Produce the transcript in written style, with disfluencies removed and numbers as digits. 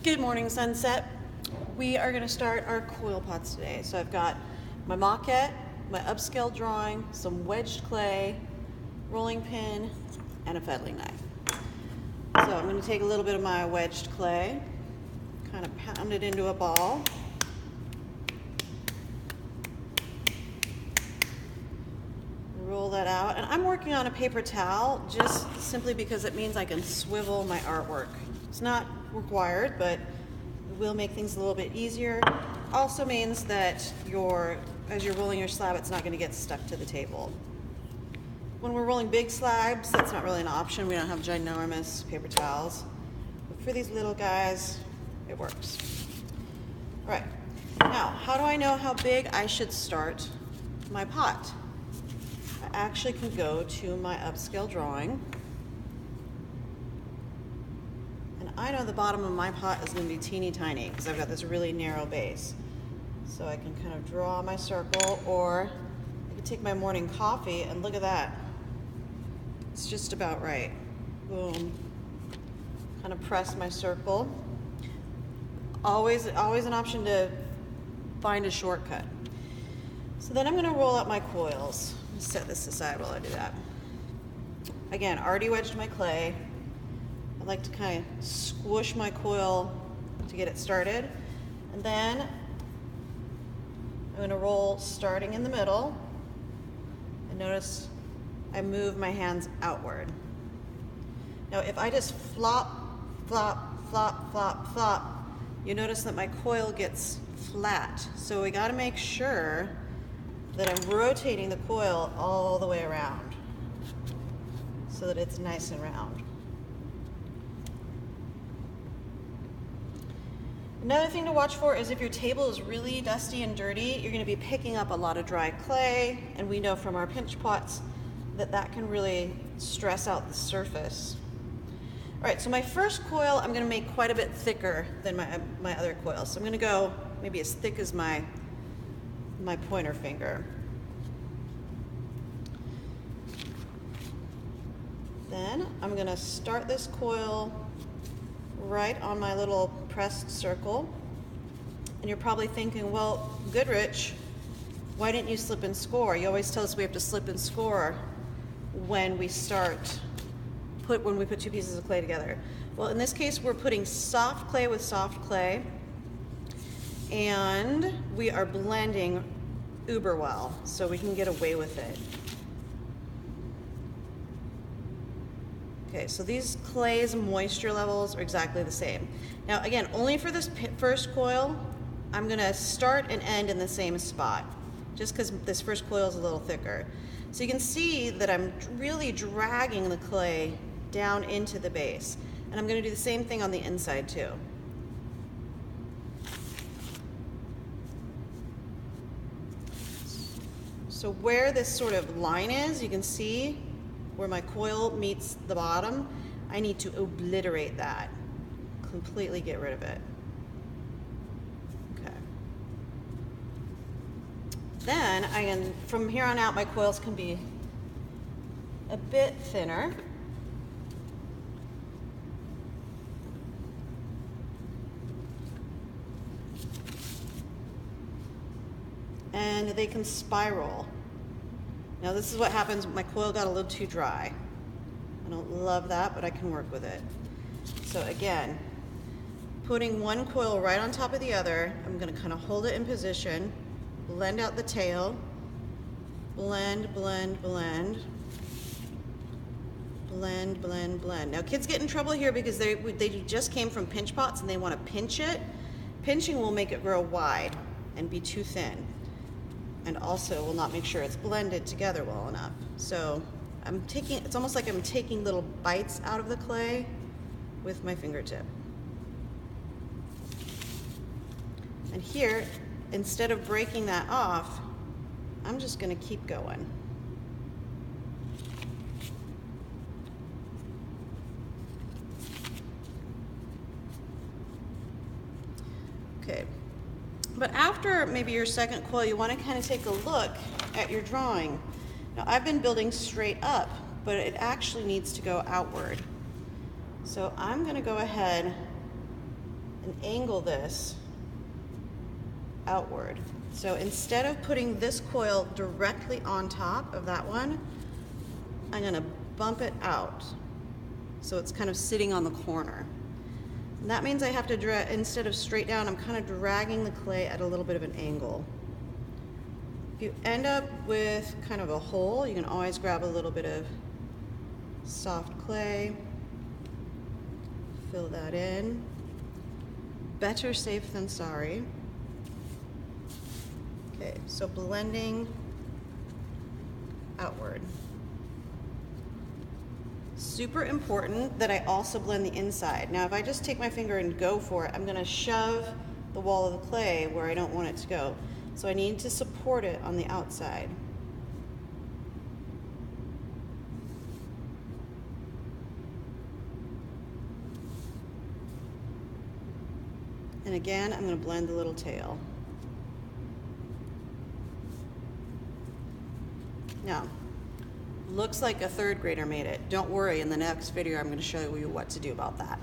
Good morning, Sunset. We are going to start our coil pots today. So I've got my maquette, my upscale drawing, some wedged clay, rolling pin, and a fettling knife. So I'm going to take a little bit of my wedged clay, kind of pound it into a ball. Roll that out, and I'm working on a paper towel just simply because it means I can swivel my artwork. It's not required, but it will make things a little bit easier. Also means that as you're rolling your slab, it's not going to get stuck to the table. When we're rolling big slabs, that's not really an option. We don't have ginormous paper towels. But for these little guys, it works. All right, now how do I know how big I should start my pot? I actually can go to my upscale drawing, and I know the bottom of my pot is going to be teeny tiny because I've got this really narrow base. So I can kind of draw my circle, or I can take my morning coffee and look at that. It's just about right. Boom. Kind of press my circle. Always an option to find a shortcut. So then I'm going to roll out my coils. Set this aside while I do that. Again, already wedged my clay. I like to kind of squish my coil to get it started. And then I'm going to roll starting in the middle. And notice I move my hands outward. Now if I just flop, flop, flop, flop, flop, you notice that my coil gets flat. So we got to make sure that I'm rotating the coil all the way around so that it's nice and round. Another thing to watch for is if your table is really dusty and dirty, you're going to be picking up a lot of dry clay, and we know from our pinch pots that that can really stress out the surface. All right, so my first coil I'm going to make quite a bit thicker than my other coils. So I'm going to go maybe as thick as my pointer finger. Then I'm going to start this coil right on my little pressed circle. And you're probably thinking, well, Goodrich, why didn't you slip and score? You always tell us we have to slip and score when we put two pieces of clay together. Well, in this case, we're putting soft clay with soft clay, and we are blending uber well, so we can get away with it. Okay, so these clay's moisture levels are exactly the same. Now again, only for this first coil, I'm gonna start and end in the same spot, just because this first coil is a little thicker. So you can see that I'm really dragging the clay down into the base. And I'm gonna do the same thing on the inside too. So where this sort of line is, you can see where my coil meets the bottom. I need to obliterate that, completely get rid of it. Okay. Then from here on out, my coils can be a bit thinner. And they can spiral. Now this is what happens when my coil got a little too dry. I don't love that, but I can work with it. So again, putting one coil right on top of the other, I'm gonna kind of hold it in position, blend out the tail, blend, blend, blend, blend, blend, blend. Now kids get in trouble here because they just came from pinch pots and they want to pinch it. Pinching will make it grow wide and be too thin, and also will not make sure it's blended together well enough. So it's almost like I'm taking little bites out of the clay with my fingertip. And here, instead of breaking that off, I'm just gonna keep going. Okay. But after maybe your second coil, you want to kind of take a look at your drawing. Now I've been building straight up, but it actually needs to go outward. So I'm going to go ahead and angle this outward. So instead of putting this coil directly on top of that one, I'm gonna bump it out so it's kind of sitting on the corner. And that means I have to, instead of straight down, I'm kind of dragging the clay at a little bit of an angle. If you end up with kind of a hole, you can always grab a little bit of soft clay, fill that in. Better safe than sorry. Okay, so blending outward. Super important that I also blend the inside. Now if I just take my finger and go for it, I'm gonna shove the wall of the clay where I don't want it to go. So I need to support it on the outside. And again, I'm gonna blend the little tail. Now, looks like a third grader made it. Don't worry, in the next video I'm going to show you what to do about that.